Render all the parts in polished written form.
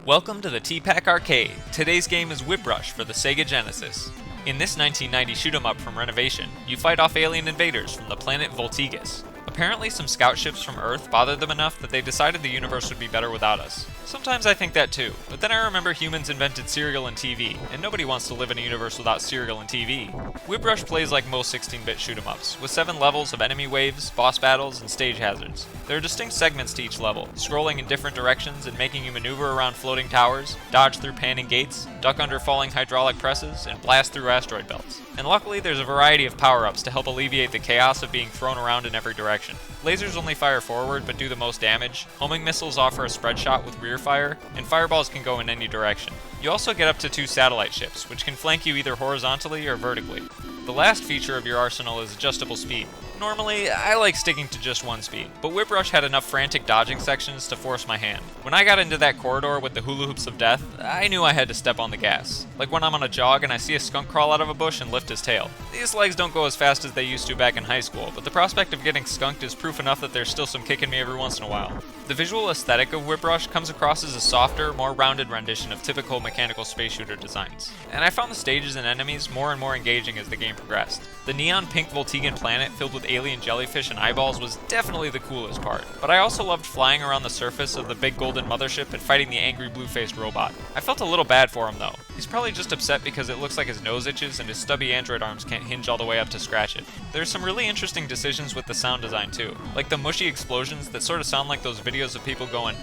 Welcome to the T-Pac Arcade. Today's game is Whip Rush for the Sega Genesis. In this 1990 shoot-'em-up from Renovation, you fight off alien invaders from the planet Voltigus. Apparently some scout ships from Earth bothered them enough that they decided the universe would be better without us. Sometimes I think that too, but then I remember humans invented cereal and TV, and nobody wants to live in a universe without cereal and TV. Whip Rush plays like most 16-bit shoot-'em-ups, with 7 levels of enemy waves, boss battles, and stage hazards. There are distinct segments to each level, scrolling in different directions and making you maneuver around floating towers, dodge through panning gates, duck under falling hydraulic presses, and blast through asteroid belts. And luckily there's a variety of power-ups to help alleviate the chaos of being thrown around in every direction. Lasers only fire forward but do the most damage, homing missiles offer a spread shot with rear fire, and fireballs can go in any direction. You also get up to 2 satellite ships, which can flank you either horizontally or vertically. The last feature of your arsenal is adjustable speed. Normally, I like sticking to just one speed, but Whip Rush had enough frantic dodging sections to force my hand. When I got into that corridor with the hula hoops of death, I knew I had to step on the gas. Like when I'm on a jog and I see a skunk crawl out of a bush and lift his tail. These legs don't go as fast as they used to back in high school, but the prospect of getting skunked is proof enough that there's still some kick in me every once in a while. The visual aesthetic of Whip Rush comes across as a softer, more rounded rendition of typical mechanical space shooter designs. And I found the stages and enemies more and more engaging as the game progressed. The neon pink Voltigan planet filled with alien jellyfish and eyeballs was definitely the coolest part, but I also loved flying around the surface of the big golden mothership and fighting the angry blue-faced robot. I felt a little bad for him though. He's probably just upset because it looks like his nose itches and his stubby android arms can't hinge all the way up to scratch it. There's some really interesting decisions with the sound design too, like the mushy explosions that sort of sound like those videos of people going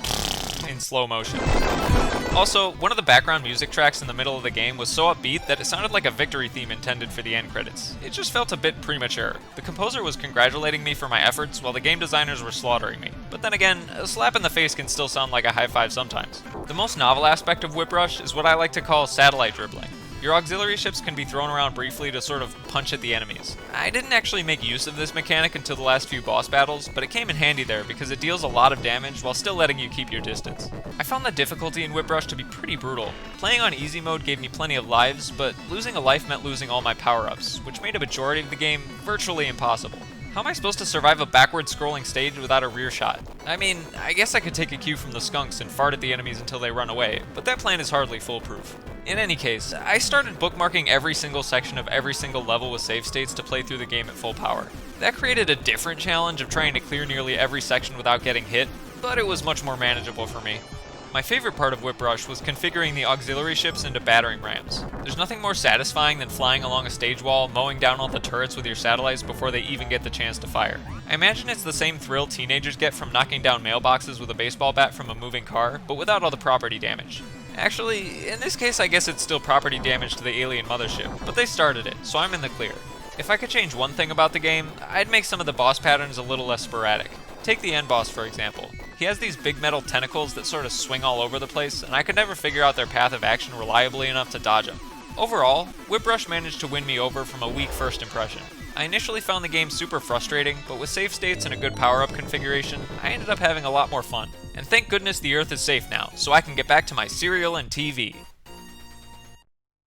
in slow motion. Also, one of the background music tracks in the middle of the game was so upbeat that it sounded like a victory theme intended for the end credits. It just felt a bit premature. The composer was congratulating me for my efforts while the game designers were slaughtering me. But then again, a slap in the face can still sound like a high five sometimes. The most novel aspect of Whip Rush is what I like to call satellite dribbling. Your auxiliary ships can be thrown around briefly to sort of punch at the enemies. I didn't actually make use of this mechanic until the last few boss battles, but it came in handy there because it deals a lot of damage while still letting you keep your distance. I found the difficulty in Whip Rush to be pretty brutal. Playing on easy mode gave me plenty of lives, but losing a life meant losing all my power-ups, which made a majority of the game virtually impossible. How am I supposed to survive a backward-scrolling stage without a rear shot? I mean, I guess I could take a cue from the skunks and fart at the enemies until they run away, but that plan is hardly foolproof. In any case, I started bookmarking every single section of every single level with save states to play through the game at full power. That created a different challenge of trying to clear nearly every section without getting hit, but it was much more manageable for me. My favorite part of Whip Rush was configuring the auxiliary ships into battering rams. There's nothing more satisfying than flying along a stage wall, mowing down all the turrets with your satellites before they even get the chance to fire. I imagine it's the same thrill teenagers get from knocking down mailboxes with a baseball bat from a moving car, but without all the property damage. Actually, in this case I guess it's still property damage to the alien mothership, but they started it, so I'm in the clear. If I could change one thing about the game, I'd make some of the boss patterns a little less sporadic. Take the end boss for example. He has these big metal tentacles that sort of swing all over the place, and I could never figure out their path of action reliably enough to dodge them. Overall, Whip Rush managed to win me over from a weak first impression. I initially found the game super frustrating, but with save states and a good power-up configuration, I ended up having a lot more fun. And thank goodness the Earth is safe now, so I can get back to my cereal and TV.